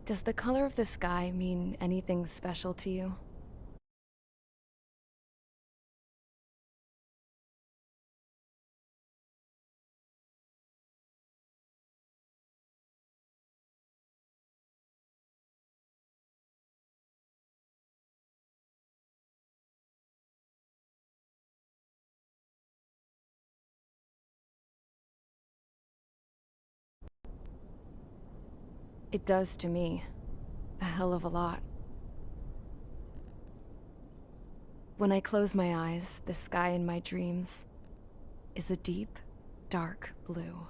Does the color of the sky mean anything special to you? It does to me. A hell of a lot. When I close my eyes, the sky in my dreams is a deep, dark blue.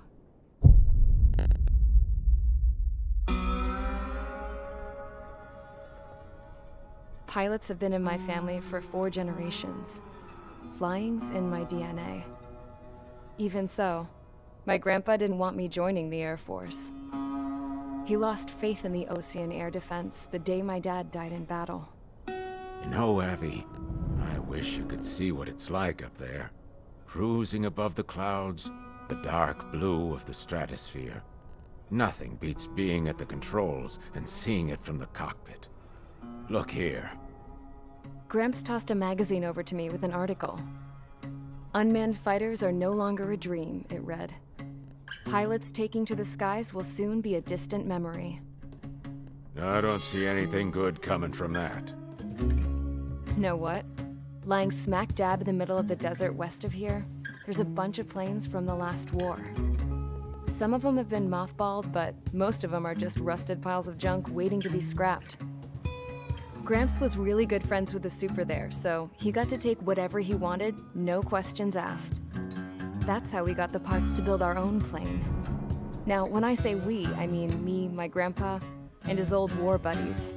Pilots have been in my family for 4 generations. Flying's in my DNA. Even so, my grandpa didn't want me joining the Air Force. He lost faith in the ocean air defense the day my dad died in battle. You know, Abby, I wish you could see what it's like up there. Cruising above the clouds, the dark blue of the stratosphere. Nothing beats being at the controls and seeing it from the cockpit. Look here. Gramps tossed a magazine over to me with an article. Unmanned fighters are no longer a dream, it read. Pilots taking to the skies will soon be a distant memory. I don't see anything good coming from that. Know what? Lying smack dab in the middle of the desert west of here, there's a bunch of planes from the last war. Some of them have been mothballed, but most of them are just rusted piles of junk waiting to be scrapped. Gramps was really good friends with the super there, so he got to take whatever he wanted, no questions asked. That's how we got the parts to build our own plane. Now, when I say we, I mean me, my grandpa, and his old war buddies.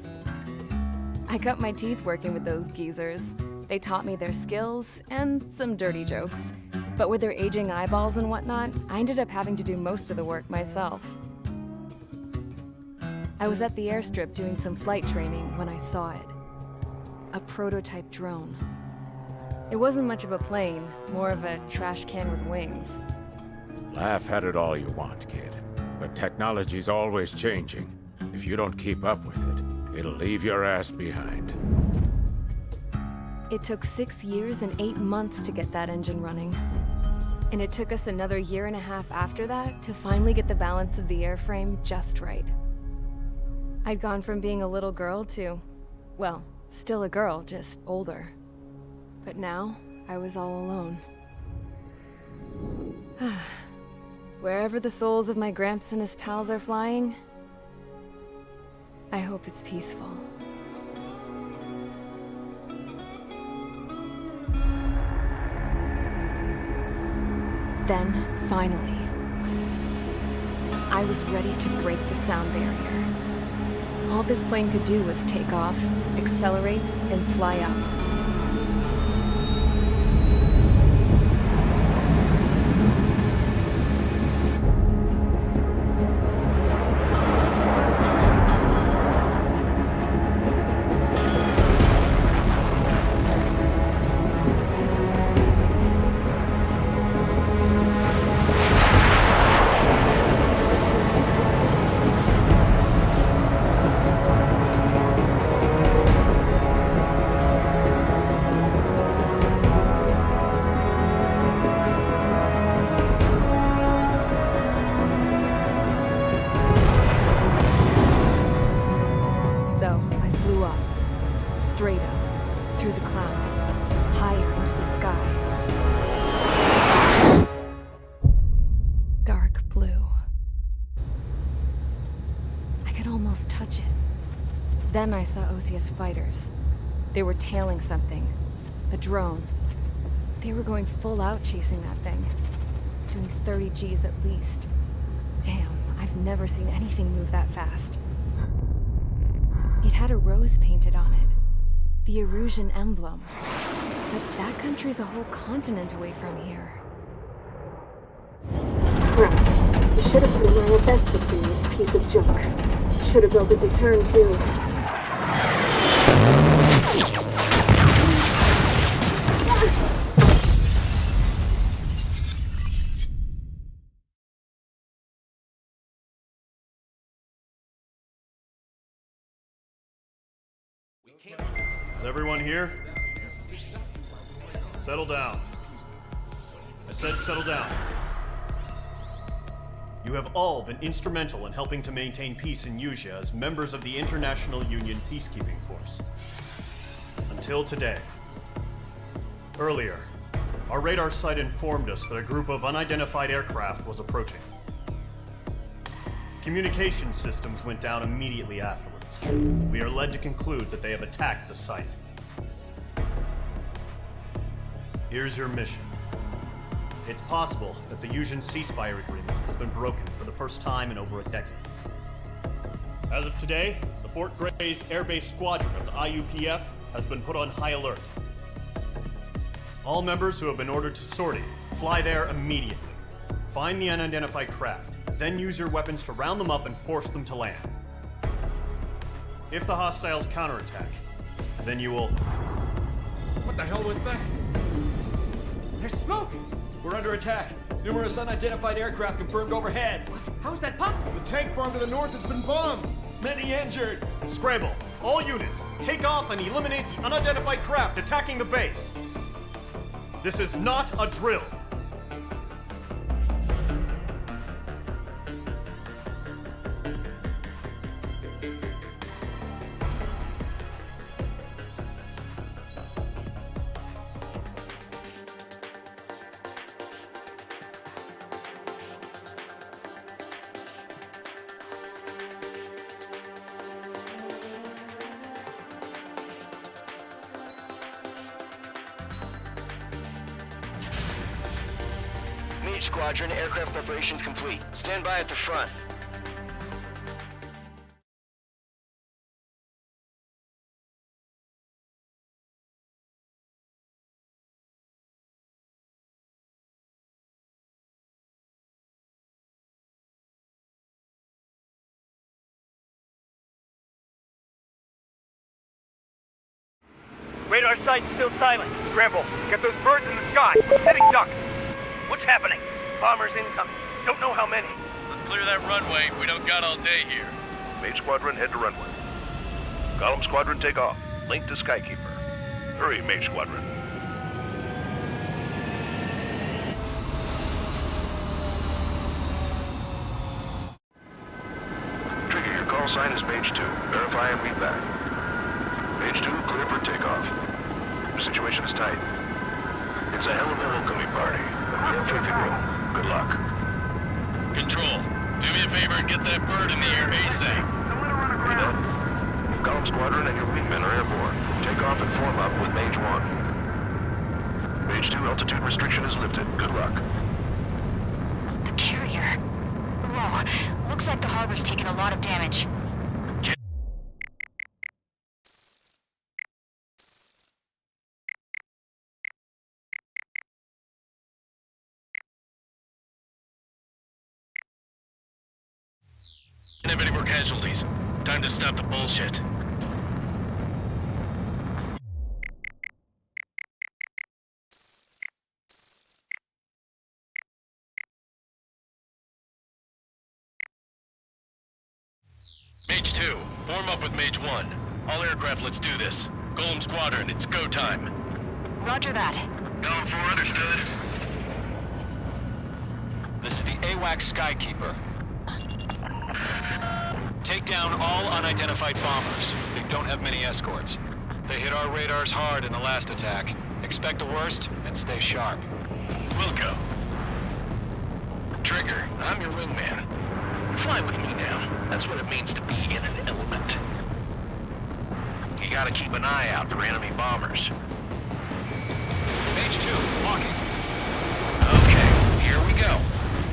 I cut my teeth working with those geezers. They taught me their skills and some dirty jokes. But with their aging eyeballs and whatnot, I ended up having to do most of the work myself. I was at the airstrip doing some flight training when I saw it. A prototype drone. It wasn't much of a plane, more of a trash can with wings. Laugh at it all you want, kid. But technology's always changing. If you don't keep up with it, it'll leave your ass behind. It took 6 years and 8 months to get that engine running. And it took us another 1.5 years after that to finally get the balance of the airframe just right. I'd gone from being a little girl to, well, still a girl, just older. But now, I was all alone. Wherever the souls of my Gramps and his pals are flying, I hope it's peaceful. Then, finally, I was ready to break the sound barrier. All this plane could do was take off, accelerate, and fly up. Straight up, through the clouds, higher into the sky. Dark blue. I could almost touch it. Then I saw Osius fighters. They were tailing something. A drone. They were going full out chasing that thing. Doing 30 Gs at least. Damn, I've never seen anything move that fast. It had a rose painted on it. The Erusian emblem. But that country's a whole continent away from here. Crap. You should have put in my best to see this piece of junk. Should have built a return too. Is everyone here? Settle down. I said settle down. You have all been instrumental in helping to maintain peace in Yuzha as members of the International Union Peacekeeping Force. Until today. Earlier, our radar site informed us that a group of unidentified aircraft was approaching. Communication systems went down immediately afterwards. We are led to conclude that they have attacked the site. Here's your mission. It's possible that the Yuuzhan ceasefire agreement has been broken for the first time in over a decade. As of today, the Fort Grays Air Base Squadron of the IUPF has been put on high alert. All members who have been ordered to sortie, fly there immediately. Find the unidentified craft, then use your weapons to round them up and force them to land. If the hostiles counterattack, then you will... What the hell was that? There's smoke! We're under attack. Numerous unidentified aircraft confirmed overhead. What? How is that possible? The tank farm to the north has been bombed! Many injured. Scramble! All units, take off and eliminate the unidentified craft attacking the base! This is not a drill! Mage Squadron, aircraft preparations complete. Stand by at the front. Radar site's still silent. Scramble. Get those birds in the sky. We're setting ducks. What's happening? Bombers incoming. Don't know how many. Let's clear that runway. We don't got all day here. Mage Squadron, head to runway. Column Squadron, take off. Link to Skykeeper. Hurry, Mage Squadron. Trigger, your call sign is Mage 2. Verify and read back. Mage 2, clear for takeoff. The situation is tight. It's a hell of a welcoming party, but we have faith in you. Good luck. Control, do me a favor and get that bird in the air ASAP. Read that. Column Squadron and your wingmen are airborne. Take off and form up with Mage 1. Mage 2, altitude restriction is lifted. Good luck. The carrier. Whoa, looks like the harbor's taken a lot of damage. Have any more casualties? Time to stop the bullshit. Mage 2, form up with Mage 1. All aircraft, let's do this. Golem Squadron, it's go time. Roger that. Golem 4, understood. This is the AWACS Skykeeper. Take down all unidentified bombers. They don't have many escorts. They hit our radars hard in the last attack. Expect the worst and stay sharp. Wilco. Trigger, I'm your wingman. Fly with me now. That's what it means to be in an element. You gotta keep an eye out for enemy bombers. Mage 2, walking. Okay, here we go.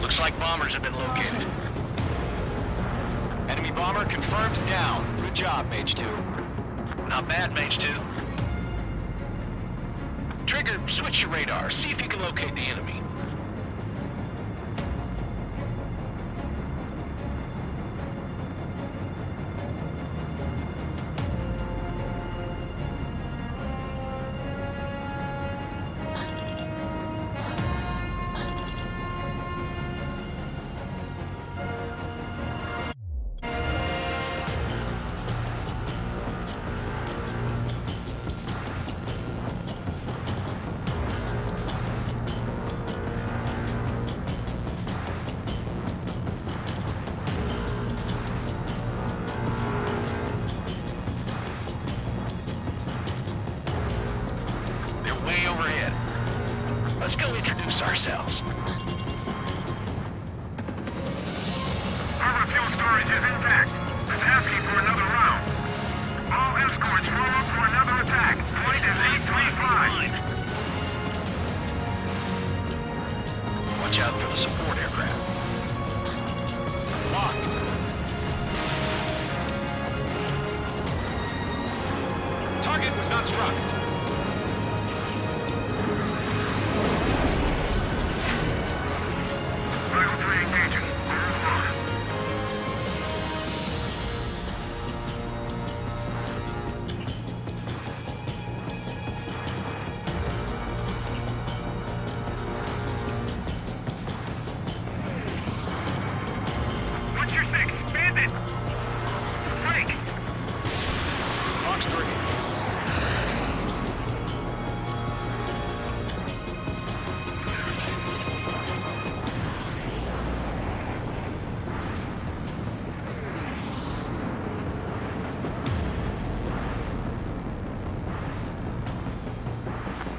Looks like bombers have been located. Enemy bomber confirmed down. Good job, Mage 2. Not bad, Mage 2. Trigger, switch your radar. See if you can locate the enemy. Let's go introduce ourselves. Harbor fuel storage is intact. It's asking for another round. All escorts roll up for another attack. Point is 835. Watch out for the support aircraft. Locked. Target was not struck. Fox 3.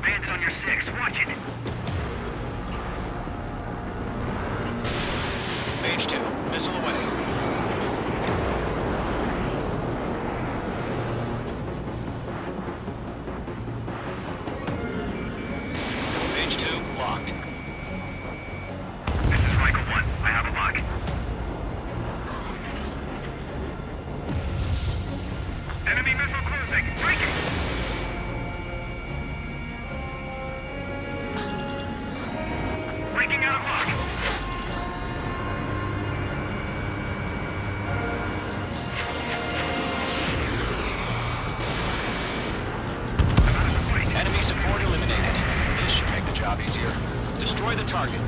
Bandit on your 6, watch it. Mage 2, missile away. Mage 2, locked. This is Michael 1. I have a lock. Enemy missile closing. Break it! Breaking out of lock. Enemy support eliminated. This should make the job easier. Destroy the target.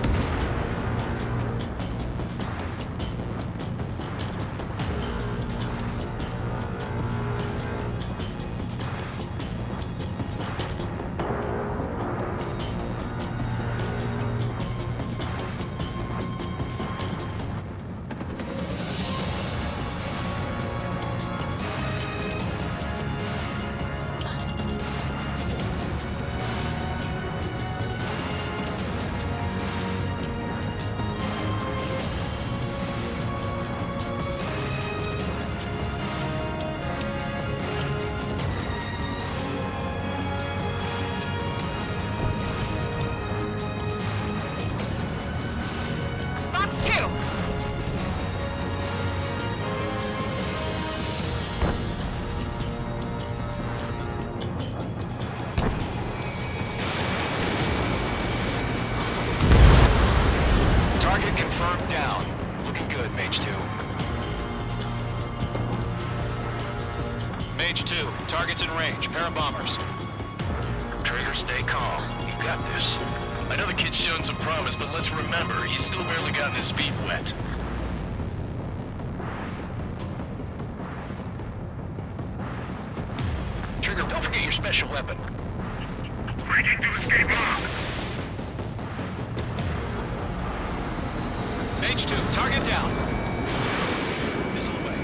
Fox 2! Target confirmed down. Looking good, Mage 2. Mage 2, target's in range. Pair of bombers. Trigger, stay calm. You got this. I know the kid's shown some promise, but let's remember, he's still barely gotten his feet wet. Trigger, don't forget your special weapon. Breaking to escape lock. Mage 2, target down. Missile away.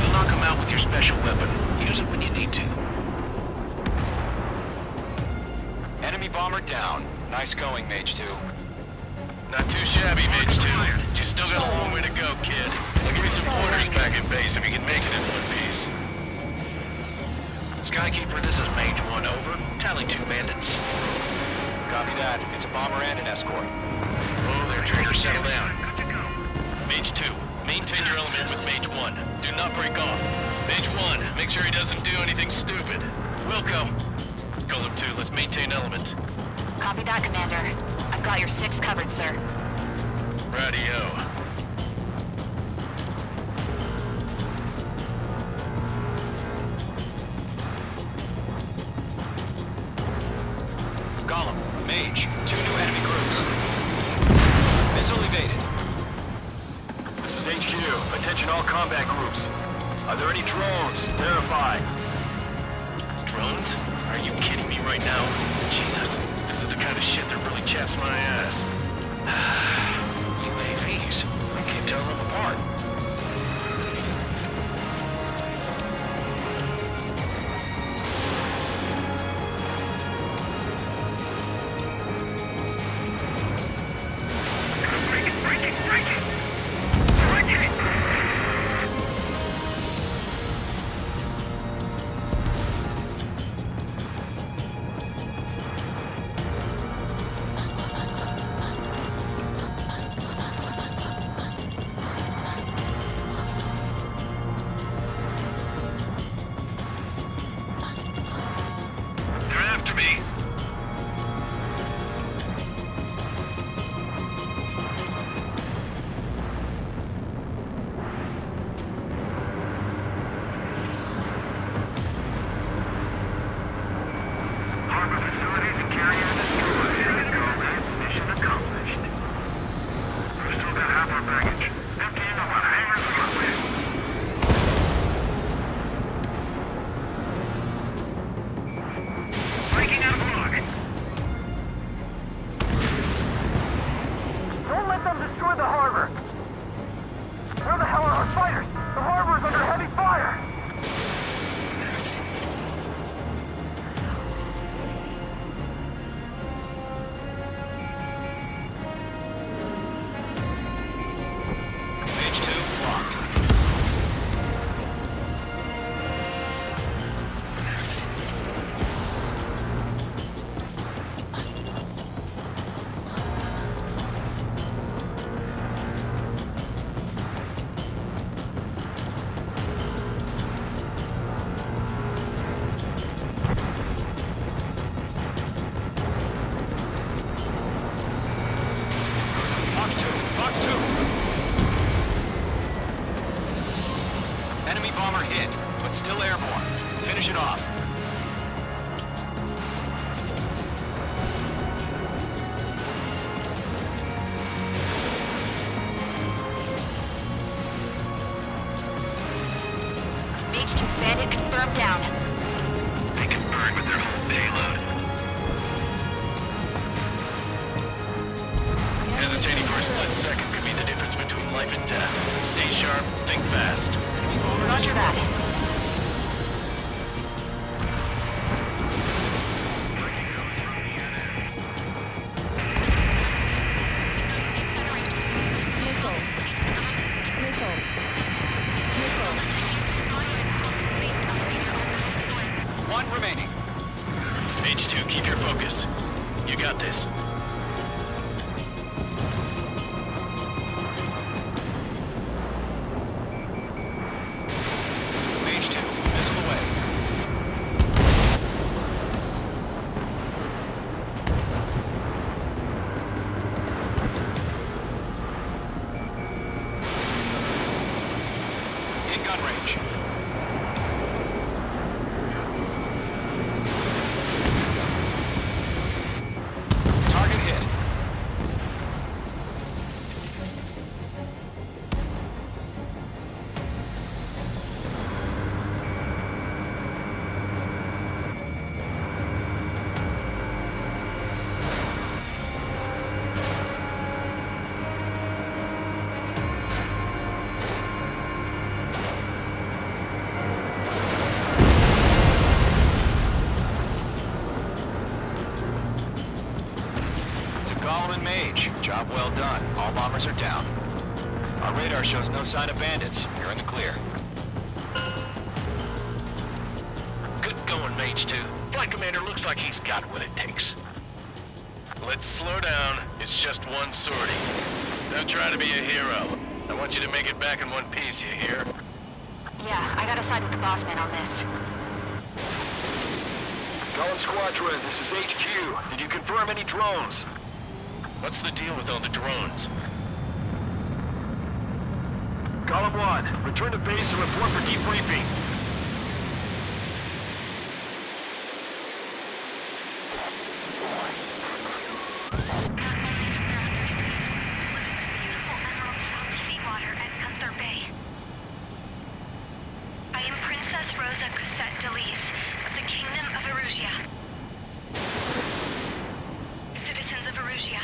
You'll knock him out with your special weapon. Use it when you need to. Enemy bomber down. Nice going, Mage 2. Not too shabby, Mage 2. You still got a long way to go, kid. I'll give you some orders back in base if you can make it in one piece. Skykeeper, this is Mage 1, over. Tally 2 bandits. Copy that. It's a bomber and an escort. Oh, there, Trigger, settle down. Mage 2, maintain your element with Mage 1. Do not break off. Mage 1, make sure he doesn't do anything stupid. Wilco, Golem 2, let's maintain element. Copy that, Commander. I've got your 6 covered, sir. Radio. Golem, Mage, 2 new enemy groups. Missile evaded. This is HQ. Attention all combat groups. Are there any drones? Verify. Drones? Are you kidding me right now? Jesus, this is the kind of shit that really chaps my ass. UAVs. I can't tell them apart. Fox 2. Enemy bomber hit, but still airborne. Finish it off. Mage 2 bandit confirmed down. They can burn with their whole payload. Hesitating for a split second could be the difference between life and death. Stay sharp, think fast. Roger that. One remaining. H2, keep your focus. You got this. Mage 2, missile away. In gun range. Target hit. To Golem and Mage, job well done. All bombers are down. Our radar shows no sign of bandits. You're in the clear. Good going, Mage 2. Flight Commander looks like he's got what it takes. Let's slow down. It's just one sortie. Don't try to be a hero. I want you to make it back in one piece, you hear? Yeah, I gotta side with the boss man on this. Column Squadron, this is HQ. Did you confirm any drones? What's the deal with all the drones? Column 1, return to base and report for debriefing. I am Princess Rosa Cosette Delise of the Kingdom of Erusia. Citizens of Erusia.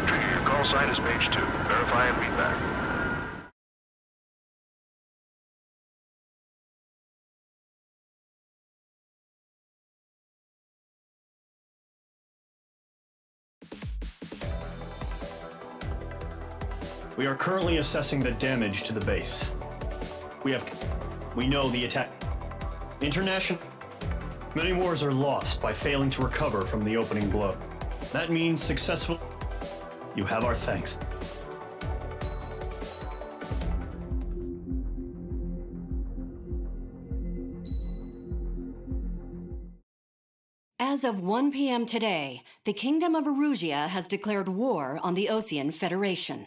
Trigger, your call sign is page 2. Verify and read back. We are currently assessing the damage to the base. We know the attack. International. Many wars are lost by failing to recover from the opening blow. That means successful. You have our thanks. As of 1 p.m. today, the Kingdom of Erusia has declared war on the Osean Federation.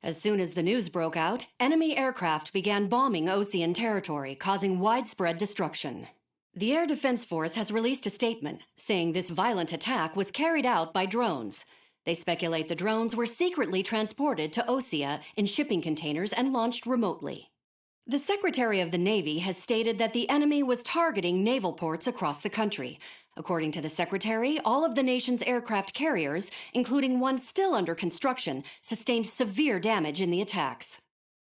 As soon as the news broke out, enemy aircraft began bombing Osean territory, causing widespread destruction. The Air Defense Force has released a statement saying this violent attack was carried out by drones. They speculate the drones were secretly transported to Osea in shipping containers and launched remotely. The Secretary of the Navy has stated that the enemy was targeting naval ports across the country. According to the Secretary, all of the nation's aircraft carriers, including one still under construction, sustained severe damage in the attacks.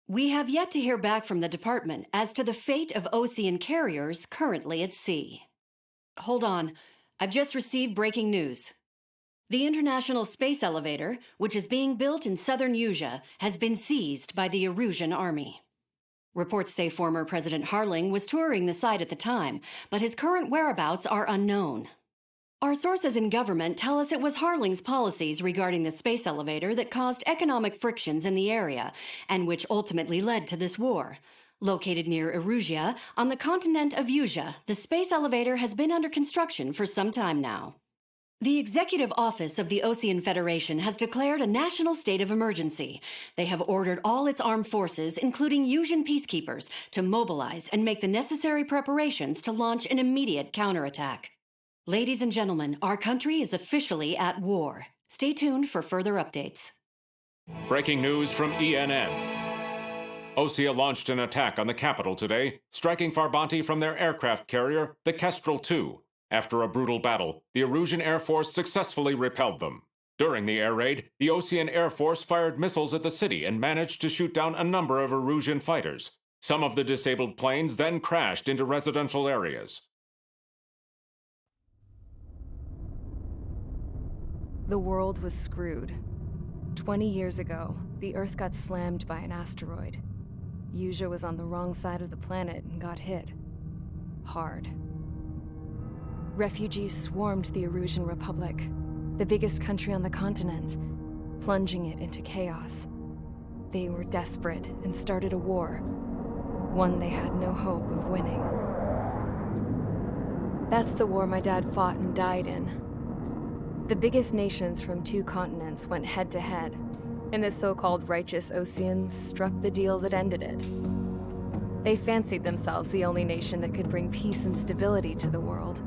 We have yet to hear back from the department as to the fate of Osean carriers currently at sea. Hold on, I've just received breaking news. The International Space Elevator, which is being built in southern Usea, has been seized by the Erusian Army. Reports say former President Harling was touring the site at the time, but his current whereabouts are unknown. Our sources in government tell us it was Harling's policies regarding the space elevator that caused economic frictions in the area, and which ultimately led to this war. Located near Erusia, on the continent of Usea, the space elevator has been under construction for some time now. The Executive Office of the Osean Federation has declared a national state of emergency. They have ordered all its armed forces, including Usian peacekeepers, to mobilize and make the necessary preparations to launch an immediate counterattack. Ladies and gentlemen, our country is officially at war. Stay tuned for further updates. Breaking news from ENN. Osea launched an attack on the capital today, striking Farbanti from their aircraft carrier, the Kestrel II. After a brutal battle, the Erusian Air Force successfully repelled them. During the air raid, the Osean Air Force fired missiles at the city and managed to shoot down a number of Erusian fighters. Some of the disabled planes then crashed into residential areas. The world was screwed. 20 years ago, the Earth got slammed by an asteroid. Usea was on the wrong side of the planet and got hit. Hard. Refugees swarmed the Erusian Republic, the biggest country on the continent, plunging it into chaos. They were desperate and started a war, one they had no hope of winning. That's the war my dad fought and died in. The biggest nations from 2 continents went head-to-head, and the so-called righteous Oseans struck the deal that ended it. They fancied themselves the only nation that could bring peace and stability to the world.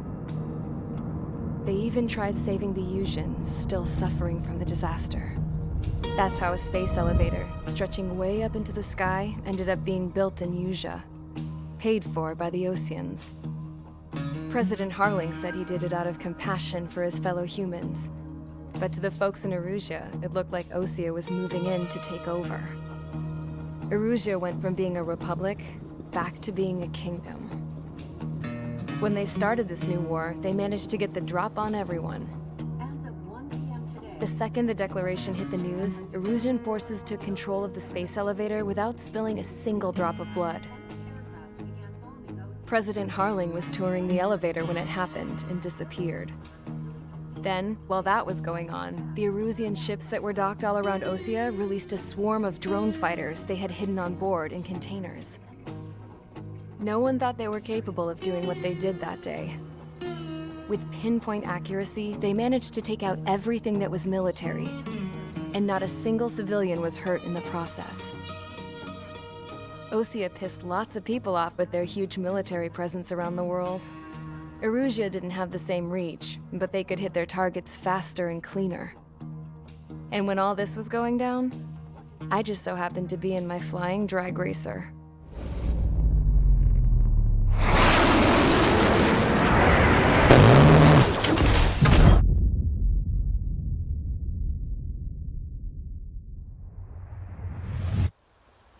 They even tried saving the Usians, still suffering from the disaster. That's how a space elevator, stretching way up into the sky, ended up being built in Usea, paid for by the Oseans. President Harling said he did it out of compassion for his fellow humans. But to the folks in Erusia, it looked like Osea was moving in to take over. Erusia went from being a republic back to being a kingdom. When they started this new war, they managed to get the drop on everyone. The second the declaration hit the news, Erusian forces took control of the space elevator without spilling a single drop of blood. President Harling was touring the elevator when it happened and disappeared. Then, while that was going on, the Erusian ships that were docked all around Osea released a swarm of drone fighters they had hidden on board in containers. No one thought they were capable of doing what they did that day. With pinpoint accuracy, they managed to take out everything that was military, and not a single civilian was hurt in the process. Osea pissed lots of people off with their huge military presence around the world. Erusia didn't have the same reach, but they could hit their targets faster and cleaner. And when all this was going down, I just so happened to be in my flying drag racer.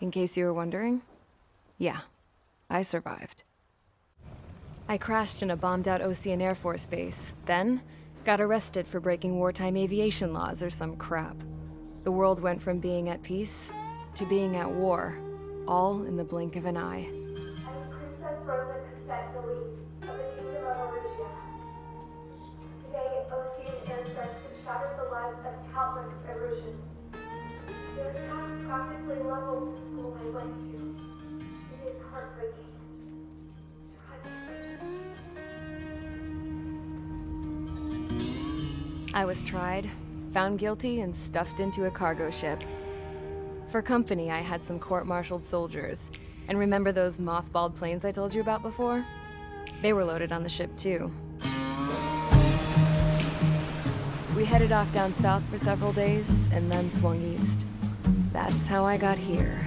In case you were wondering, yeah, I survived. I crashed in a bombed-out Ocean Air Force base, then got arrested for breaking wartime aviation laws or some crap. The world went from being at peace to being at war, all in the blink of an eye. I'm Princess Rosa Cassette Delete of the Kingdom of Erusia. Today, Ocean airstrikes have shattered the lives of countless Erusians. Their attacks practically leveled the school I went to. It is heartbreaking. I was tried, found guilty, and stuffed into a cargo ship. For company, I had some court-martialed soldiers. And remember those mothballed planes I told you about before? They were loaded on the ship, too. We headed off down south for several days, and then swung east. That's how I got here.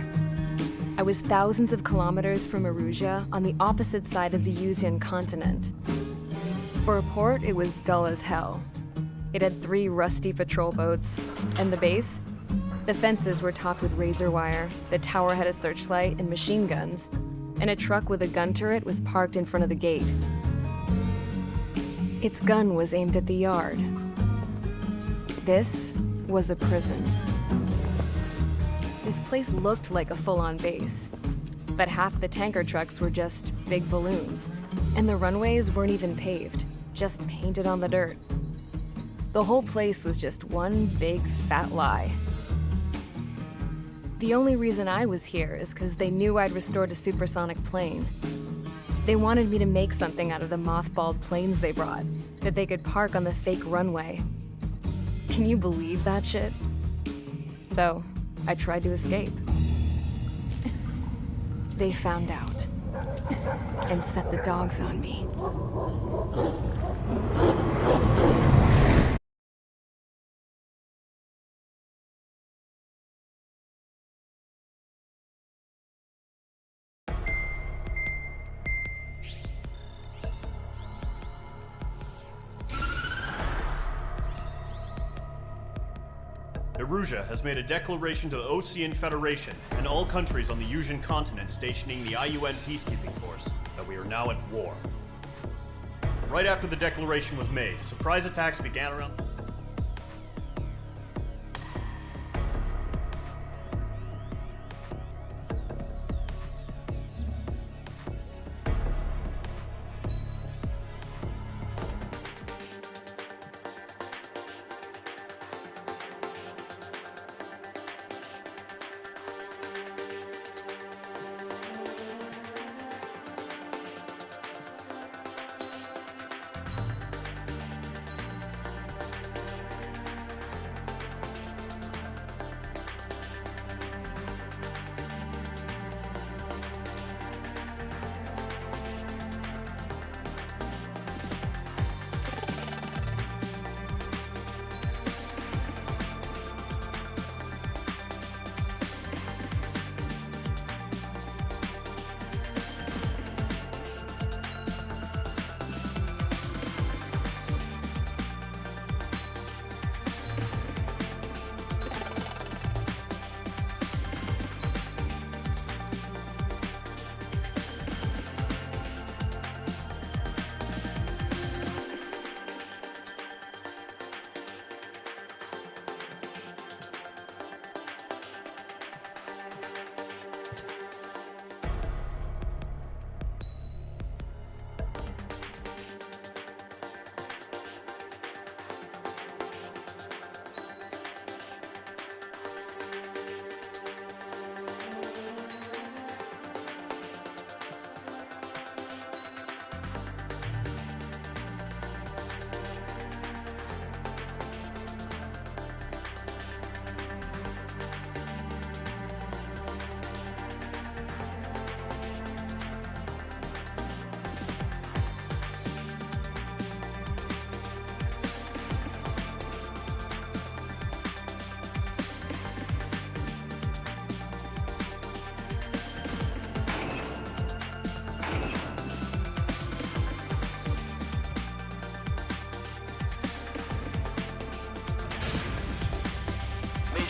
I was thousands of kilometers from Erusia, on the opposite side of the Yuzian continent. For a port, it was dull as hell. It had 3 rusty patrol boats, and the base? The fences were topped with razor wire, the tower had a searchlight and machine guns, and a truck with a gun turret was parked in front of the gate. Its gun was aimed at the yard. This was a prison. This place looked like a full-on base, but half the tanker trucks were just big balloons, and the runways weren't even paved, just painted on the dirt. The whole place was just one big fat lie. The only reason I was here is because they knew I'd restored a supersonic plane. They wanted me to make something out of the mothballed planes they brought, that they could park on the fake runway. Can you believe that shit? So, I tried to escape. They found out, and set the dogs on me. Erusia has made a declaration to the Ocean Federation and all countries on the Yuzian continent stationing the IUN peacekeeping force that we are now at war. Right after the declaration was made, surprise attacks began around...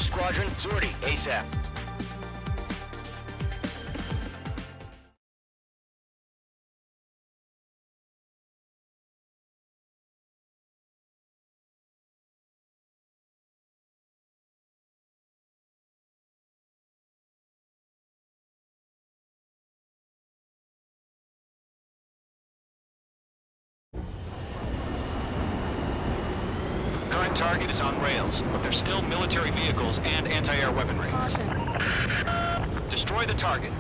Squadron, sortie, ASAP. Current target is on rails, but there's still military vehicles and anti-air weaponry. Destroy the target.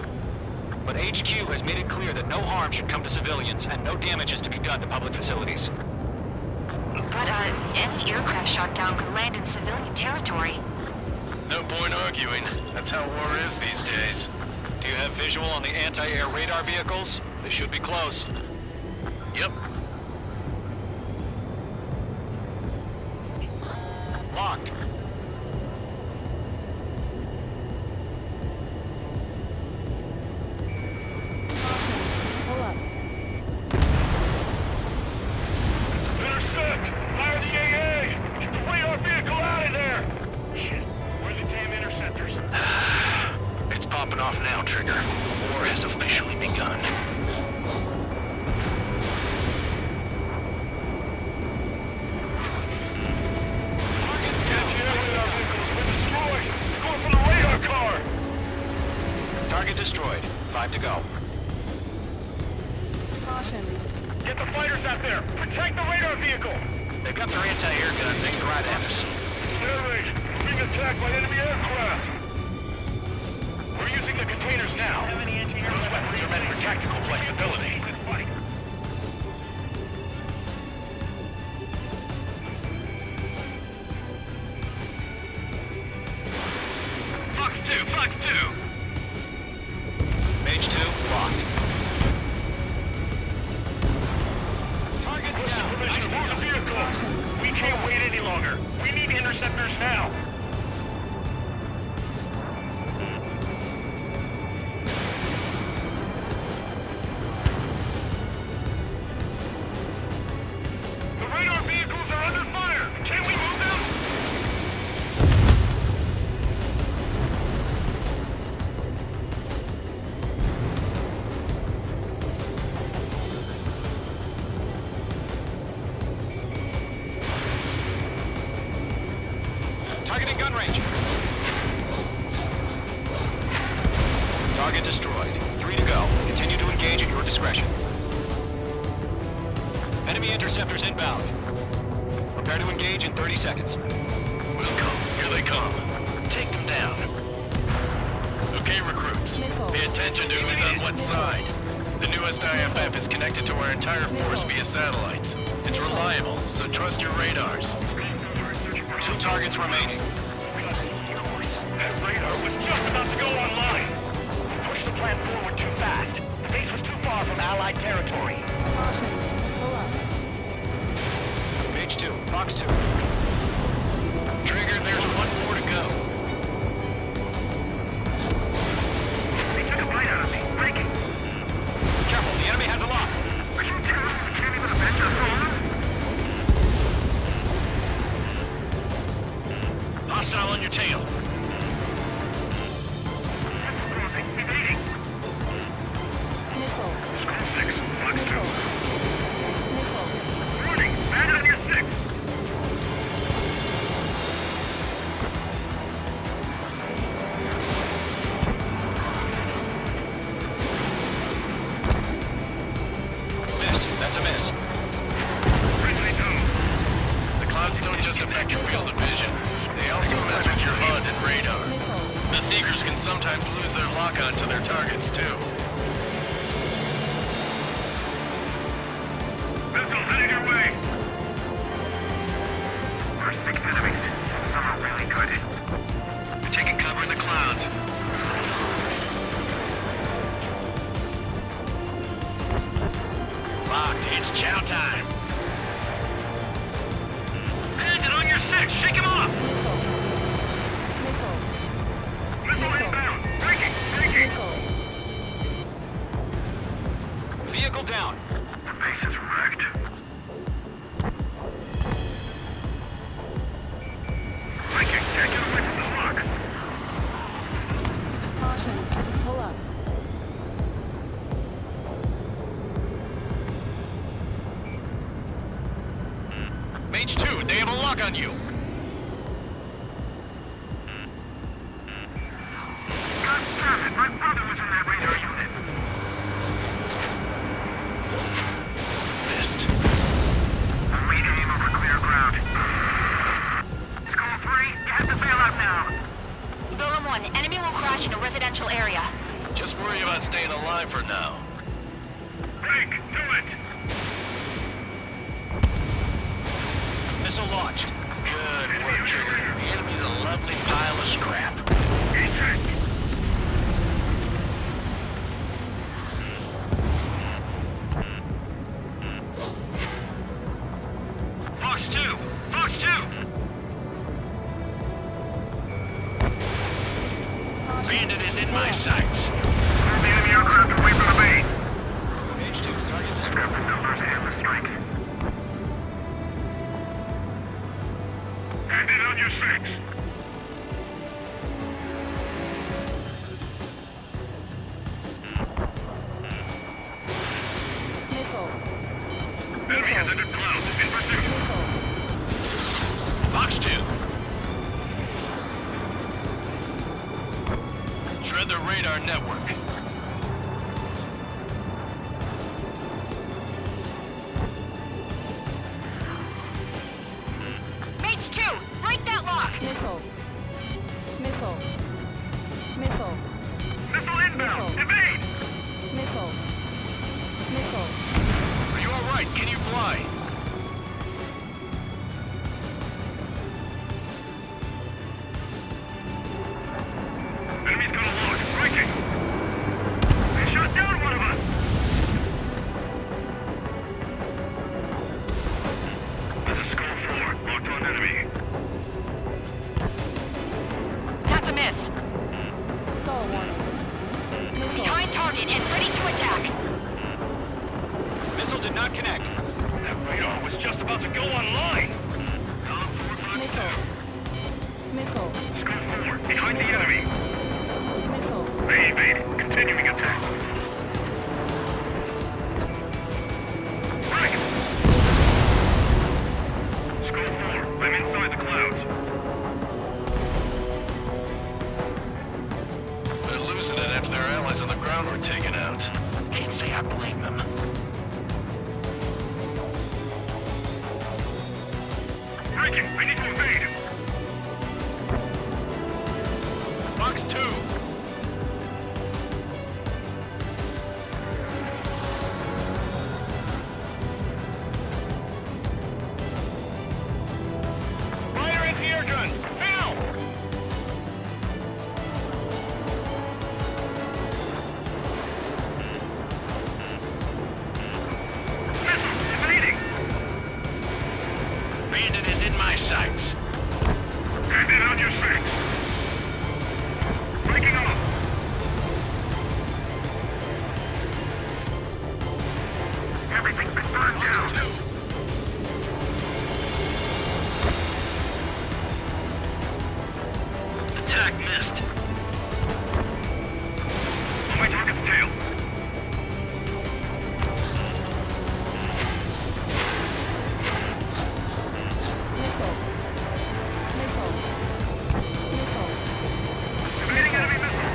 But HQ has made it clear that no harm should come to civilians and no damage is to be done to public facilities. But, any aircraft shot down could land in civilian territory. No point arguing. That's how war is these days. Do you have visual on the anti-air radar vehicles? They should be close. Yep. Locked. Pull up. Intercept! Fire the AA! Get the radar vehicle out of there! Shit, where are the damn interceptors? It's popping off now, Trigger. War has officially begun. Target destroyed. 5 to go. Caution. Get the fighters out there! Protect the radar vehicle! They've got their anti-air guns aimed right at us. Air raid! We're being attacked by enemy aircraft! We're using the containers now. Those weapons are meant for tactical flexibility. Fox 2, Fox 2! Mage 2, locked. Target down. Permission, move the vehicle! We can't wait any longer. We need interceptors now. The radar vehicles are under fire! Can we move them? Targeting gun range. Target destroyed. 3 to go. Continue to engage at your discretion. Enemy interceptors inbound. Prepare to engage in 30 seconds. We'll come. Here they come. Take them down. Okay, recruits. Pay attention to who's on what side. The newest IFF is connected to our entire force via satellites. It's reliable, so trust your radars. 2 targets remaining. That radar was just about to go online. We pushed the plan forward too fast. The base was too far from Allied territory. Caution. Pull up. Mage 2, Fox 2. Trigger, there's one more to go. They took a bite out of me. Breaking. Careful, the enemy has a lock. Are you telling me we can't even avenge our own? Hostile on your tail. Evading. Missile. Skull 6, Fox 2. Missile. Running. Bandit on your 6. Miss. That's a miss. Friendly down. The clouds don't just affect your field of vision. They also mess with your HUD and radar. The Seekers can sometimes lose their lock-on to their targets, too. Missile headed your way. We're 6 enemies. Some are really good. We're taking cover in the clouds. Locked. It's chow time. Bandit on your 6. Shake him off. Missile. Missile inbound. Breaking. Breaking. Vehicle down. The base is wrecked. Breaking. Can't get away from this lock. lock on you. God damn it, my brother was in that radar unit. Missed. I'm aim over clear ground. Skull 3, you have to bail out now. Golem 1, enemy will crash in a residential area. Just worry about staying alive for now. Break, do it. Missile launched. Good work, Trigger. The enemy's a lovely pile of scrap. Fox 2! Fox 2! Bandit is in my sights. The enemy aircraft away from the base. Page 2, target destroyed. Grab the numbers and the strike. Hand it on your 6. Enemy has entered clouds. In pursuit. Fox 2. Shred the radar network. Mage 2, break that lock! Missile. Missile. Missile. Missile inbound. Evade. Missile. Missile. Are you alright? Can you fly? Enemy's got a lock. Breaking. They shot down one of us. There's a Skull 4 locked on enemy. That's a miss. Skull 1. Missile. Behind target and ready to attack. Missile did not connect. That radar was just about to go online. Down 452. Missile. Skull 4 behind the enemy. Missile. They evade. Continuing attack. Break. Skull 4, I'm inside the clouds. They're losing it after their allies on the ground were taken out. Can't say I blame them. Breaking. I need to evade. Fox 2. Fire anti-air gun. Now. Missile evading. Bandit is in my sights. Hand it on your 6. Breaking off. Everything's been burned down. Fox 2. Attack missed. On my target's tail. Missile. Missile. Missile. Evading enemy missile.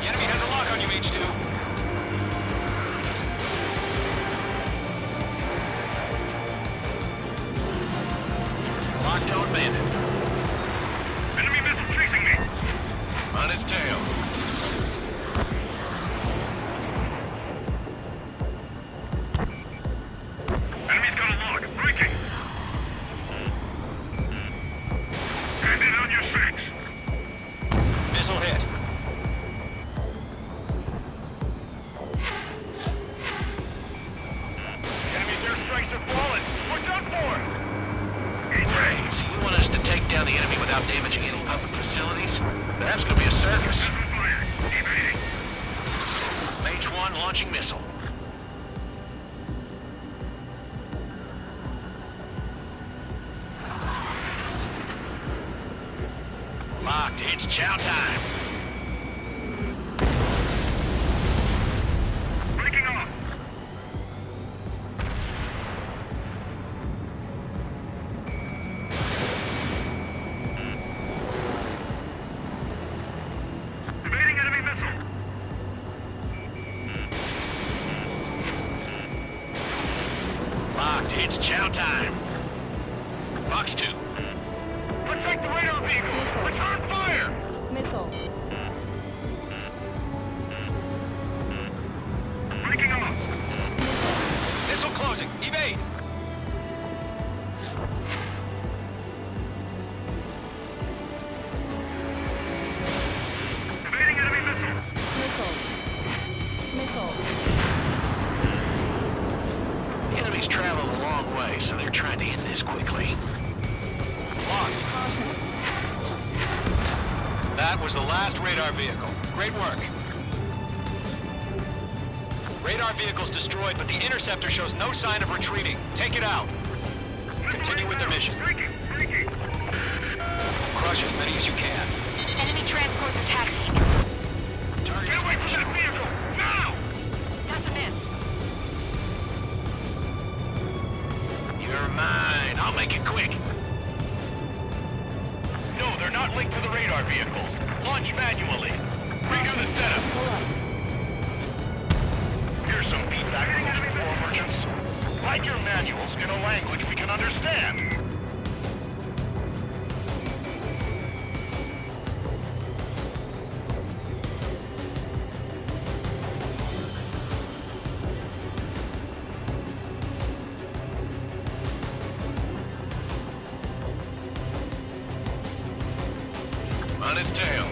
The enemy has a lock on you, Mage 2. Lockdown Bandit. Enemy missile chasing me. On his tail. Enemy's got a lock. Breaking. Hand it on your 6. Missile hit. Enemy's airstrikes are falling. We're done for. Right, so you want us to take down the enemy without damaging any public facilities? That's gonna be a circus. Missile fired. Evading. Mage 1 launching missile. time. Breaking off. Evading enemy missile. Locked. It's chow time. Fox 2. Protect the radar vehicle. Return fire. Missile. Breaking off. Missile closing. Evade! Evading enemy missile. Missile. Missile. The enemy's traveled a long way, so they're trying to end this quickly. Locked. That was the last radar vehicle. Great work. Radar vehicle's destroyed, but the interceptor shows no sign of retreating. Take it out. Continue with the mission. Breaking. Crush as many as you can. Enemy transports are taxiing. Target Get away from that vehicle. Now. That's a miss. You're mine. I'll make it quick. No, they're not linked to the radar vehicles. Launch manually. Redo the setup. Here's some feedback from those war merchants. Write your manuals in a language we can understand. On his tail.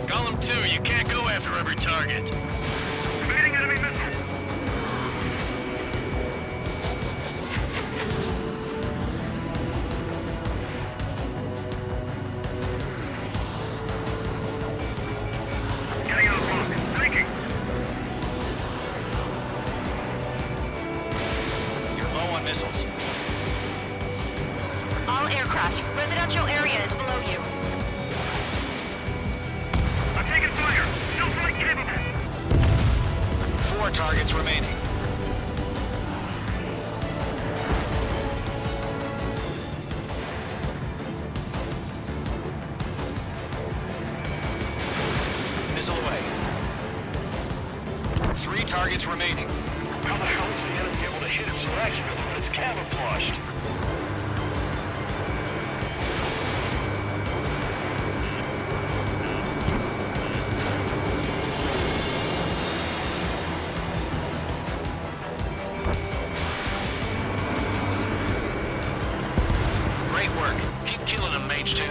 Column 2, you can't go after every target. Evading enemy missile. Getting out of block. Breaking. You're low on missiles. All aircraft. Residential area is below you. I'm taking fire. Still flight capable. 4 targets remaining. Missile away. 3 targets remaining. How the hell is the enemy able to hit its selection when it's camouflaged? Great work. Keep killing them, Mage 2.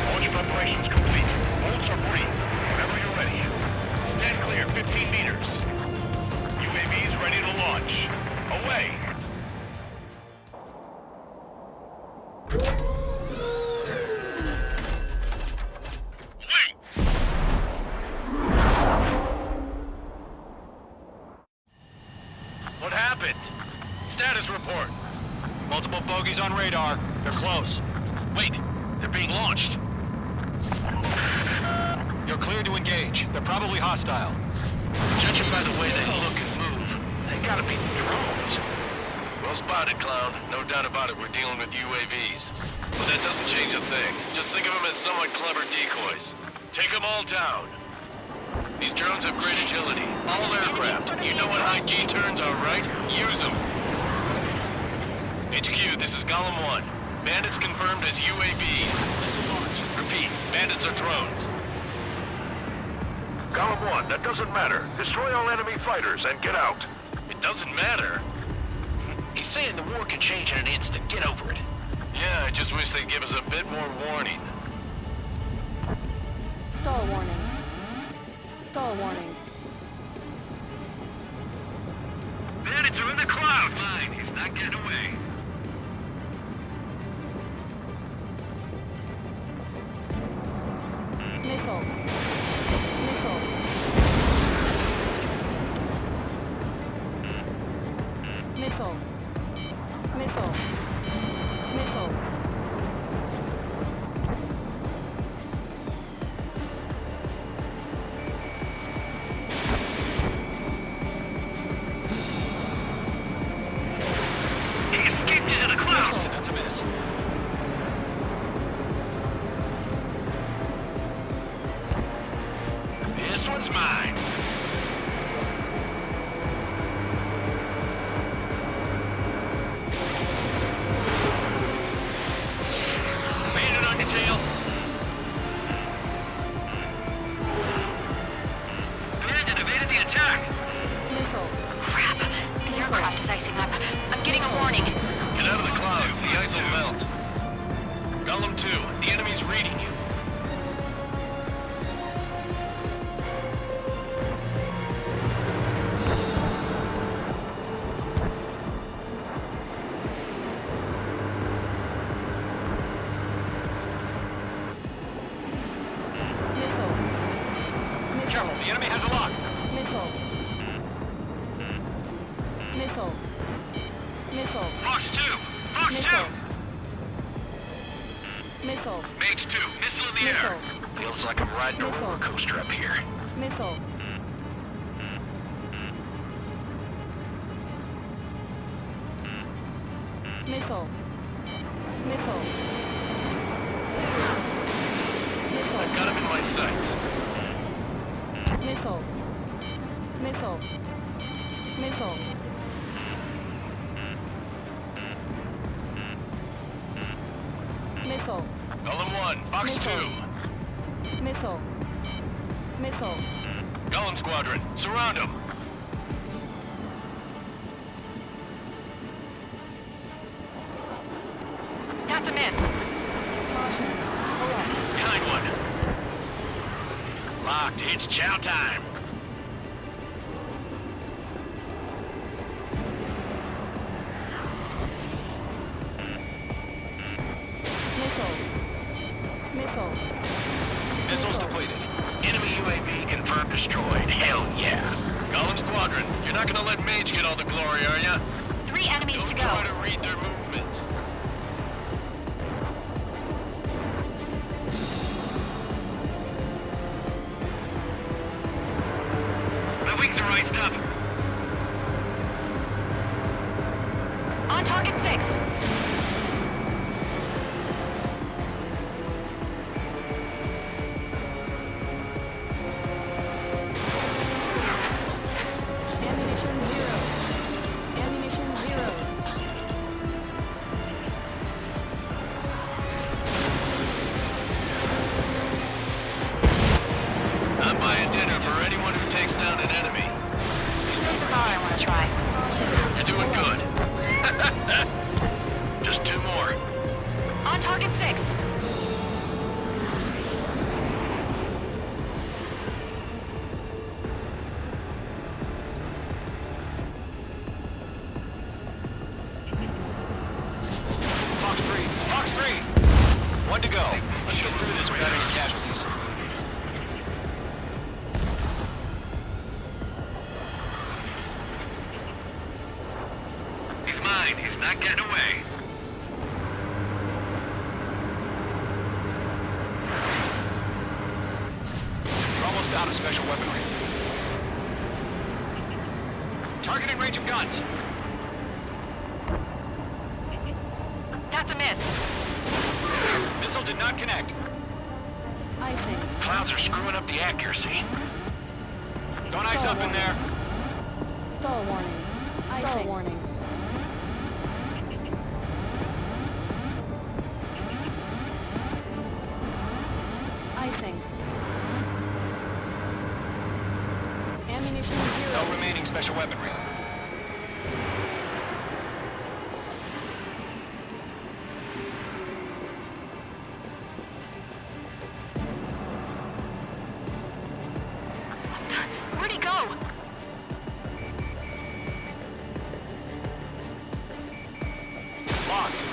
Launch preparations complete. Bolts are free. Whenever you're ready. Stand clear 15 meters. UAVs ready to launch. Away. Wait. What happened? Status report. Multiple bogies on radar. They're close. Wait, they're being launched. You're cleared to engage. They're probably hostile. Judging by the way they look and move, they gotta be drones. Well spotted, Clown. No doubt about it, we're dealing with UAVs. But that doesn't change a thing. Just think of them as somewhat clever decoys. Take them all down. These drones have great agility. All aircraft. You know what high G-turns are, right? Use them. HQ, this is Column 1. Bandits confirmed as UAVs. Missile launched. Repeat, bandits are drones. Column 1, that doesn't matter. Destroy all enemy fighters and get out. It doesn't matter. He's saying the war can change in an instant. Get over it. Yeah, I just wish they'd give us a bit more warning. Stall warning. Stall warning. Bandits are in the clouds. Mine. He's not getting away. Missile. Missile. Missile. Missile. Missile. He escaped into the clouds. That's a miss. This one's mine. Bandit on your tail. Bandit evaded the attack. Missile. Crap. The aircraft is icing up. I'm getting a warning. Get out of the clouds. The ice will melt. Golem 2, the enemy's reading you. Missile. Careful, the enemy has a lock. Missile. Missile. Missile. Fox 2! Fox Missile. 2! Missile. Mage 2, missile in the air. Missile. Feels like I'm riding a roller coaster up here. Missile. Missile. Missile. I've got him in my sights. Missile. Missile. Missile. Missile. Golem 1, Fox Missile. 2. Missile. Missile. Golem Squadron, surround him. That's a miss. Behind one. Locked, it's chow time. Missile. Missile. Missiles depleted. Enemy UAV confirmed destroyed. Hell yeah. Golem Squadron, you're not gonna let Mage get all the glory, are ya? 3 enemies Don't to try go. to read their movements. My wings are iced up. On target 6. Ammunition 0. Ammunition 0. I'm buying dinner for anyone who takes down an enemy. There's a bar I want to try. You're doing good. Just 2 more. On target 6. Fox 3. Fox 3. 1 to go. Let's get through this without any casualties. He's mine. He's not getting away. You're almost out of special weaponry. Targeting range of guns. That's a miss. Missile did not connect. I think. Clouds are screwing up the accuracy. Don't ice up in there. Stall warning. Stall warning. I think. Ammunition 0. No remaining special weaponry. Where'd he go? Locked.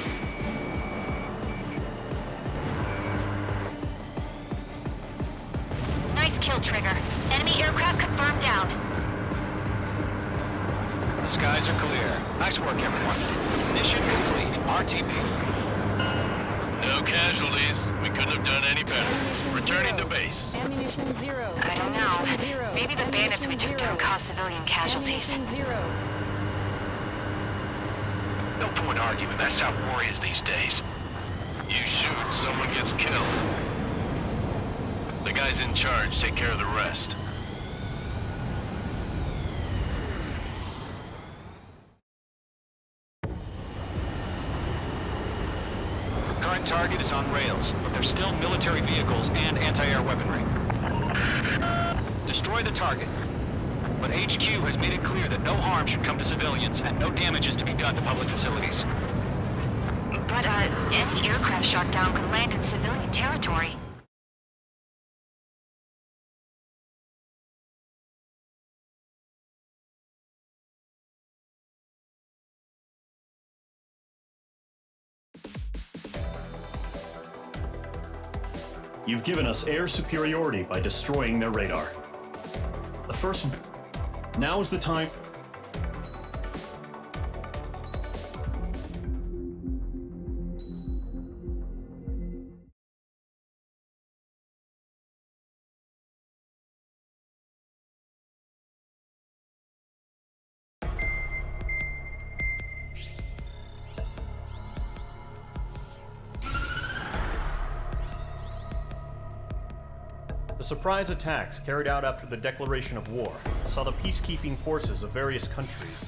Nice kill, Trigger. Enemy aircraft confirmed down. The skies are clear. Nice work, everyone. Mission complete. RTB. No casualties. We couldn't have done any better. Returning to base. Ammunition zero. I don't know. Zero. Maybe the bandits we took Ammunition down zero. caused civilian casualties. Ammunition zero. No point arguing. That's how war is these days. You shoot, someone gets killed. The guys in charge take care of the rest. Current target is on rails, but there's still military vehicles and anti-air weaponry. Destroy the target. But HQ has made it clear that no harm should come to civilians and no damage is to be done to public facilities. But, any aircraft shot down could land in civilian territory. You've given us air superiority by destroying their radar. Now is the time. The surprise attacks carried out after the declaration of war saw the peacekeeping forces of various countries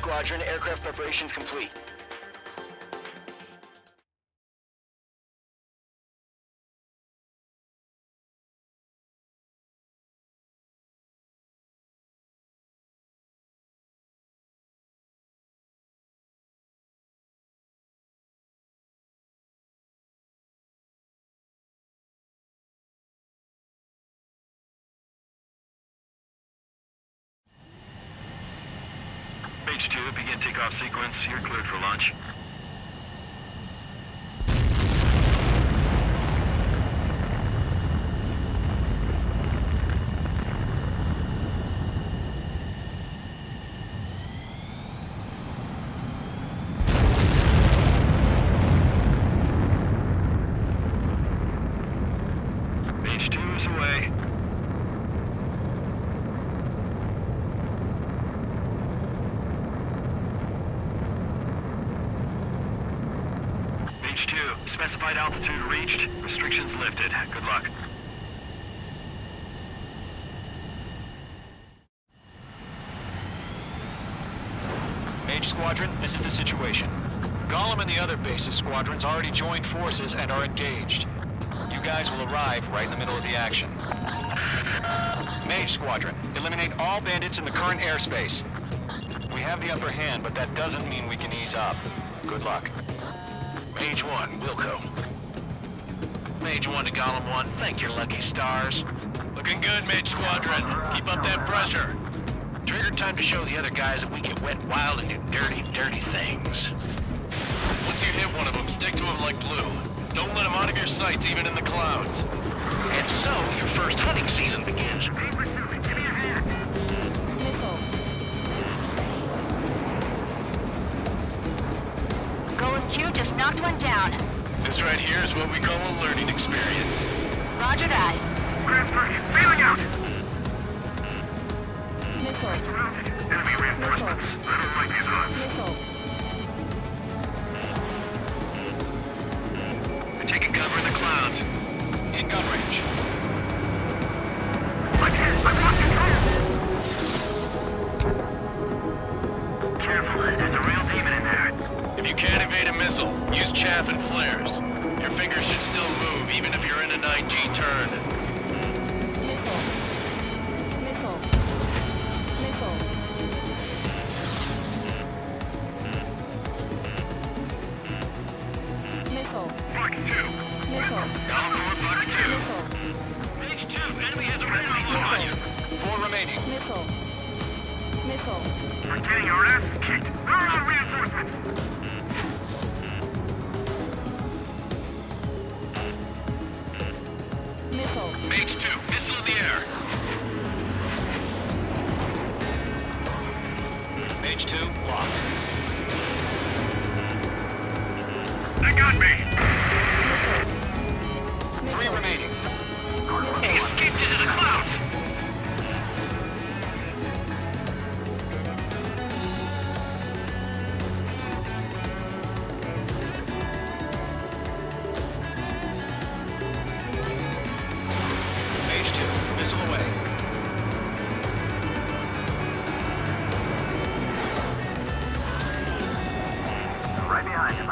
Squadron, aircraft preparations complete. Mage 2, begin takeoff sequence. You're cleared for launch. Mage 2 is away. Mage 2, specified altitude reached. Restrictions lifted. Good luck. Mage Squadron, this is the situation. Gollum and the other bases squadrons already joined forces and are engaged. You guys will arrive right in the middle of the action. Mage Squadron, eliminate all bandits in the current airspace. We have the upper hand, but that doesn't mean we can ease up. Good luck. Mage 1, Wilco. Mage 1 to Gollum 1, thank your lucky stars. Looking good, Mage Squadron. Keep up that pressure. Trigger time to show the other guys that we get wet, wild, and do dirty, dirty things. Once you hit one of them, stick to him like glue. Don't let him out of your sights, even in the clouds. And so, your first hunting season begins. Missile. Golem 2 just knocked one down. This right here is what we call a learning experience. Roger that. Grand Target, failing out! Missile. Enemy reinforcements. I don't like these odds. Missile. We're taking cover in the clouds. In gun range. I can't, I've lost control! Careful, there's a real demon in there. If you can't evade a missile, use chaff and flares. Your fingers should still move, even if you're in a 9G turn. Missile. Missile. Missile. Missile. Box 2. Missile. Down for box 2. Missile. Mage 2, enemy has a radar lock on you. 4 remaining. Missile. Missile. We're getting our asses kicked. Where are our reinforcements? Missile. Mage 2, missile in the air. Mage 2, locked. They got me. 3 remaining. He escaped into the clouds. Mage 2, missile away. Right behind him.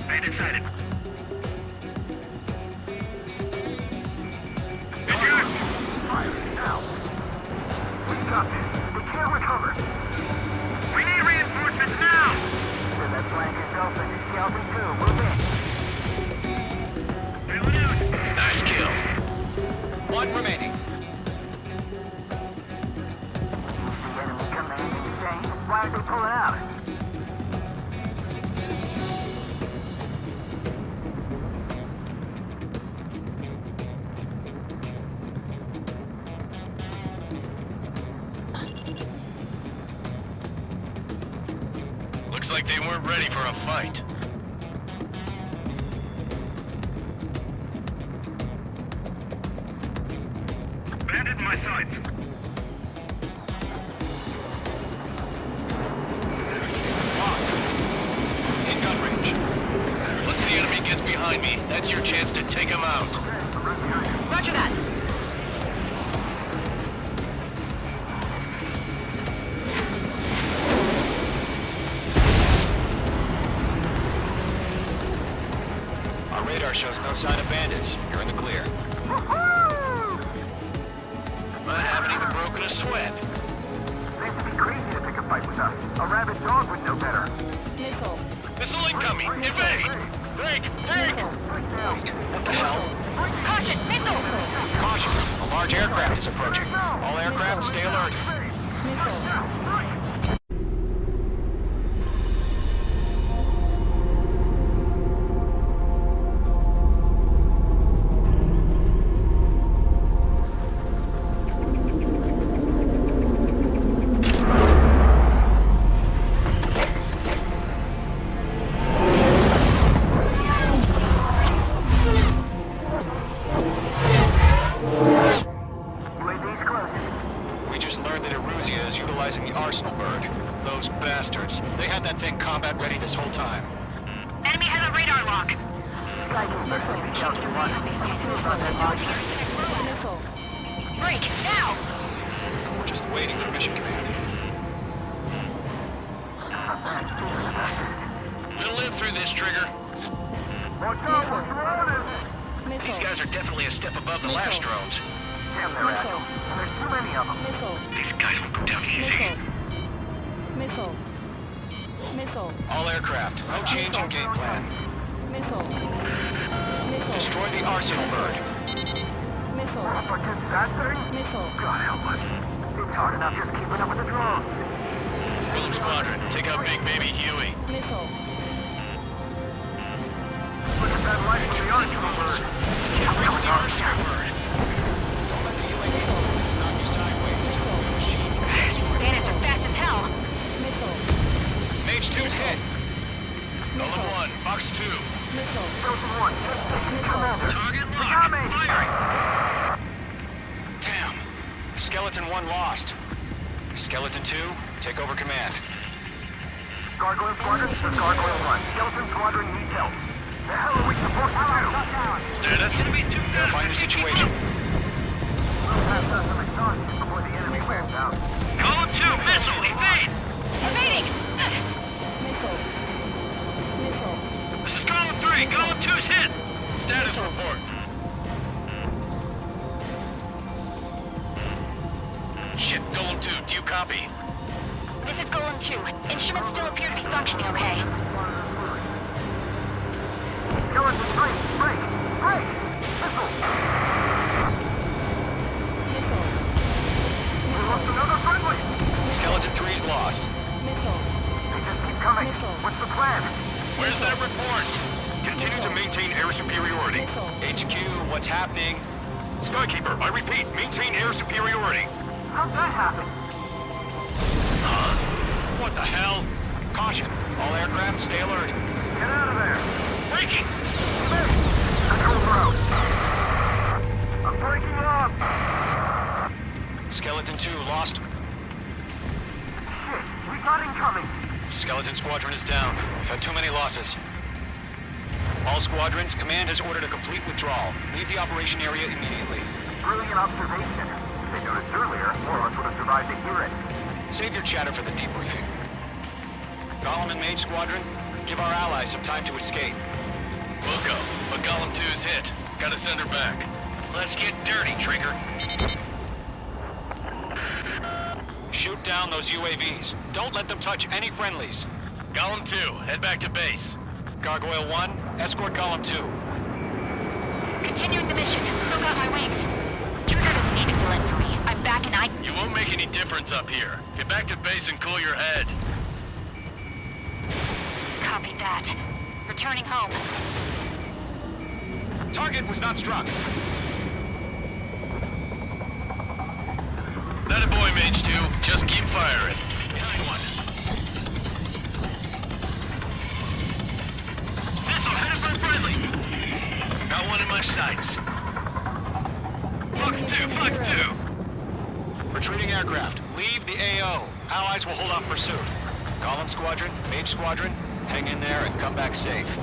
Bandit sighted. Engage! Fire now. We got this. We can't recover. We need reinforcements now! Send that flank yourself and Shelby too. Move in. Bailing out. Nice kill. 1 remaining. The enemy command insane. Why aren't they pulling out? Looks like they weren't ready for a fight. Bandit in my sights. Locked. In gun range. Once the enemy gets behind me, that's your chance to take him out. Roger that. Our radar shows no sign of bandits. You're in the clear. I haven't even broken a sweat. Seems to be crazy to pick a fight with us. A rabid dog would know better. Missile. Missile incoming! Evade! Break! Break! Wait, what the hell? Caution! Missile! Caution! A large aircraft is approaching. All aircraft, stay alert. Missile. We just learned that Eruzia is utilizing the Arsenal bird. Those bastards. They had that thing combat ready this whole time. Enemy has a radar lock. Missile. Break, now! We're just waiting for mission command. We'll live through this, Trigger. These guys are definitely a step above the last drones. There's too many of them. Missile. These guys will go down easy. Missile. Missile. All aircraft, no change in game plan. Missile. Missile. Destroy the Arsenal bird. Missile. What's in that thing? Missile. God help us. It's hard enough just keeping up with the drones. Philip Squadron, take out Big Baby Huey. Missile. Look at that light from the Arsenal bird. Get rid of the Arsenal bird. Don't let the UAV knock you sideways. Machine. Bandits are fast as hell. Missile. Mage 2's hit. Golem 1, Box 2. Missile. Chosen 1. Commander. Target We got me. Firing. Damn. Skeleton 1 lost. Skeleton 2, take over command. Gargoyle Squadron, this is Gargoyle 1. Skeleton Squadron needs help. The hell are we supposed to do? Status. Verifying the situation. We'll have to have some exhaustion before the enemy wears out. Golem 2, missile, evade! Evading! Missile. Missile. This is Golem 3, Golem 2's hit! Status report. Shit, Golem 2, do you copy? This is Golem 2. Instruments still appear to be functioning okay. Skeleton 3, break! Break! Missile! Missile. We lost another friendly! Skeleton 3's lost. Missile. They just keep coming. Missile. What's the plan? Where's that report? Continue to maintain air superiority. Missile. HQ, what's happening? Skykeeper, I repeat, maintain air superiority. How'd that happen? What the hell? Caution. All aircraft, stay alert. Get out of there! Breaking! Control route! I'm breaking up! Skeleton 2 lost. Shit, we got incoming! Skeleton Squadron is down. We've had too many losses. All squadrons, command has ordered a complete withdrawal. Leave the operation area immediately. Brilliant observation. If they noticed earlier, more of us would have survived to hear it. Save your chatter for the debriefing. Golem and Mage Squadron, give our allies some time to escape. We'll go, but Golem 2's hit. Gotta send her back. Let's get dirty, Trigger. Shoot down those UAVs. Don't let them touch any friendlies. Golem 2, head back to base. Gargoyle 1, escort Golem 2. Continuing the mission. Still got my wings. Trigger doesn't need to fill in for me. I'm back and I... You won't make any difference up here. Get back to base and cool your head. Copy that. Returning home. Target was not struck. That a boy, Mage 2. Just keep firing. Behind one. Missile headed for friendly. Got one in my sights. Fox 2. Retreating aircraft. Leave the AO. Allies will hold off pursuit. Golem Squadron, Mage Squadron, hang in there and come back safe.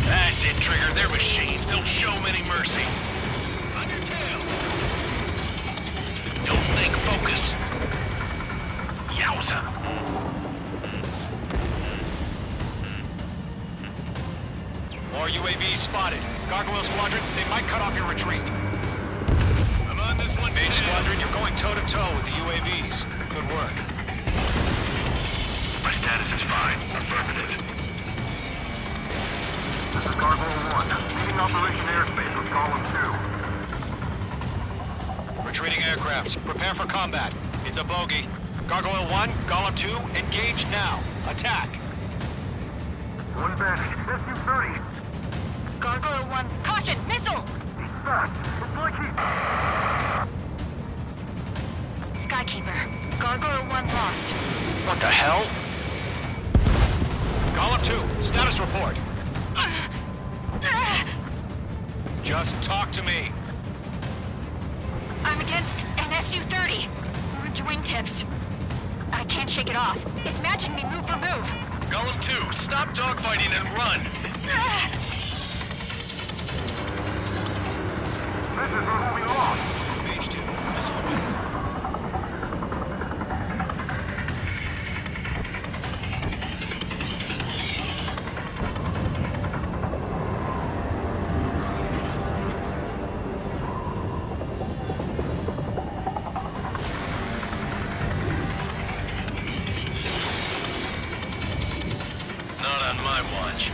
That's it, Trigger. They're machines. Don't show them any mercy. On your tail. Don't think, focus. Yowza. More UAVs spotted. Gargoyle Squadron, they might cut off your retreat. I'm on this one. Mage Squadron, you're going toe-to-toe with the UAVs. Good work. My status is fine. Affirmative. This is Gargoyle 1, leading Operation Airspace with Golem 2. Retreating aircrafts, prepare for combat. It's a bogey. Gargoyle 1, Golem 2, engage now. Attack! One bandit. SU-30. Gargoyle 1, caution, missile! He's fast. It's like he's... Skykeeper, Gargoyle 1 lost. What the hell? Golem 2, status report. Just talk to me. I'm against an SU-30. Orange wingtips. I can't shake it off. It's matching me move for move. Golem 2, stop dogfighting and run! This is where we lost. Page 2, missile away. Not on my watch.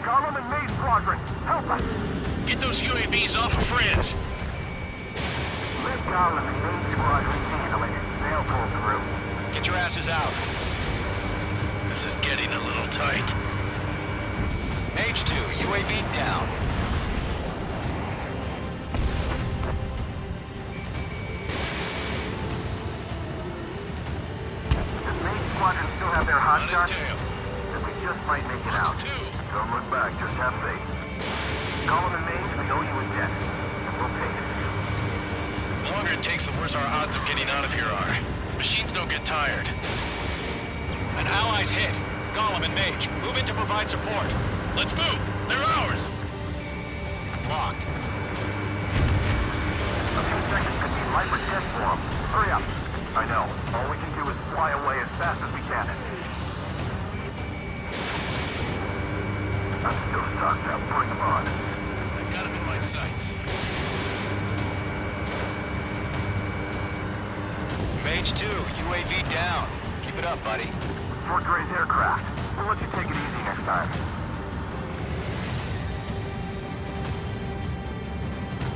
Golem and Maze Squadron, help us! Get those UAVs off of France. Let Golem and Maze Squadron handle it. They'll pull through. Get your asses out. This is getting a little tight. Page 2, UAV down. Does Maze Squadron still have their hot On his shots? tail. Then we just might make it out. Don't look back, just have faith. Golem and Maze, we owe you a debt. And we'll pay it. The longer it takes, the worse our odds of getting out of here are. Machines don't get tired. An ally's hit. Golem and Mage, move in to provide support. Let's move! They're ours! Locked. A few seconds could be life or death for them. Hurry up. I know. All we can do is fly away as fast as we can. I'm still stocked up. Bring them on. I've got him in my sights. Mage 2, UAV down. Keep it up, buddy. Fort Gray's aircraft. We'll let you take it easy next time.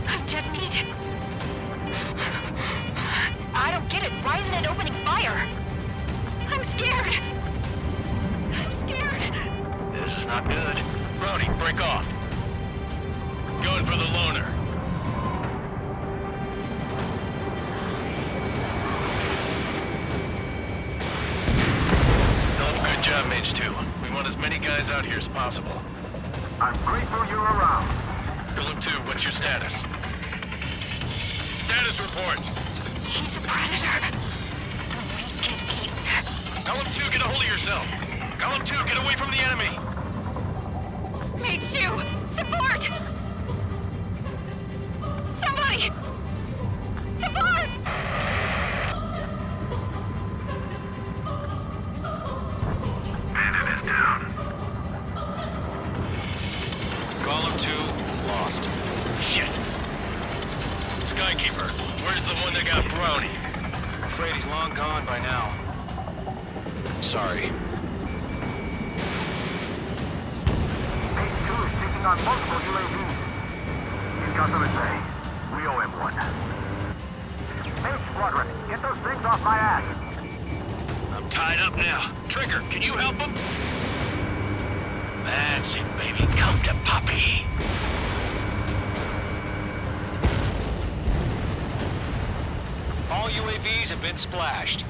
I'm dead meat. I don't get it. Why isn't it opening fire? I'm scared. I'm scared. This is not good. Brody, break off. Going for the loner. Good job, Mage 2. We want as many guys out here as possible. I'm grateful you're around. Golem 2, what's your status? Status report. He's a predator. We can eat. Golem 2, get a hold of yourself. Golem 2, get away from the enemy. Mage 2, support! Somebody! Support! Bandit is down. Golem 2, lost. Shit. Skykeeper, where's the one that got Brownie? I'm afraid he's long gone by now. Sorry. Mage 2 is taking on multiple UAVs. He's got them to say. We owe him one. Mage Squadron, get those things off my ass. I'm tied up now. Trigger, can you help him? That's it, baby. Come to Poppy. All UAVs have been splashed.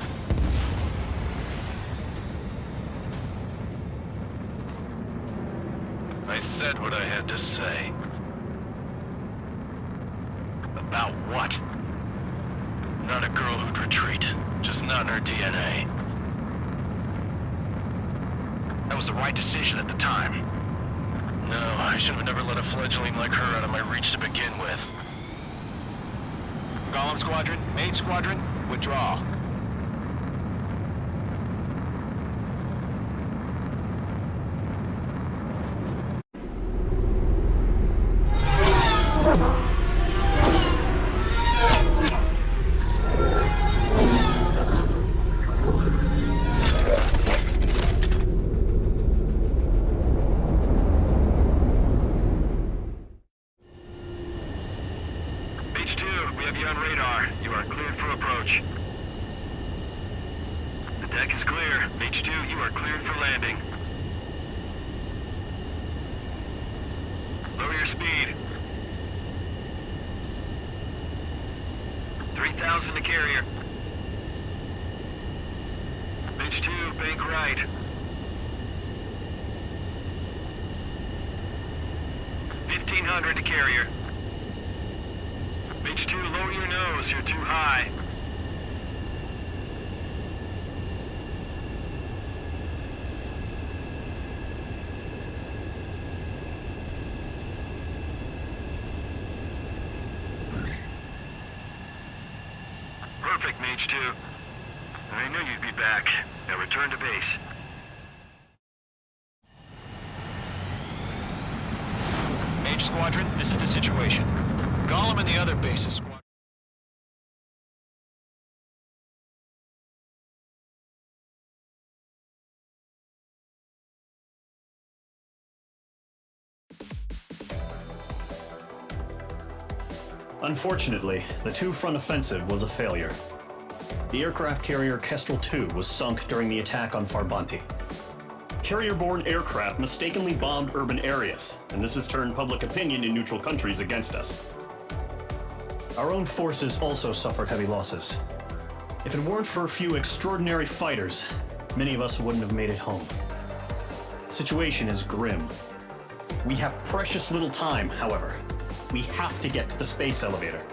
I said what I had to say. About what? Not a girl who'd retreat. Just not in her DNA. That was the right decision at the time. No, I should have never let a fledgling like her out of my reach to begin with. Golem Squadron, Mage Squadron, withdraw. radar. You are cleared for approach. The deck is clear. H2, you are cleared for landing. Lower your speed. 3,000 to carrier. H2, bank right. 1,500 to carrier. H2, lower your nose, you're too high. Perfect, Mage 2. I knew you'd be back. Now return to base. Mage Squadron, this is the situation. Gollum and the other bases squadron. Unfortunately, the two-front offensive was a failure. The aircraft carrier Kestrel II was sunk during the attack on Farbanti. Carrier-borne aircraft mistakenly bombed urban areas, and this has turned public opinion in neutral countries against us. Our own forces also suffered heavy losses. If it weren't for a few extraordinary fighters, many of us wouldn't have made it home. The situation is grim. We have precious little time, however. We have to get to the space elevator.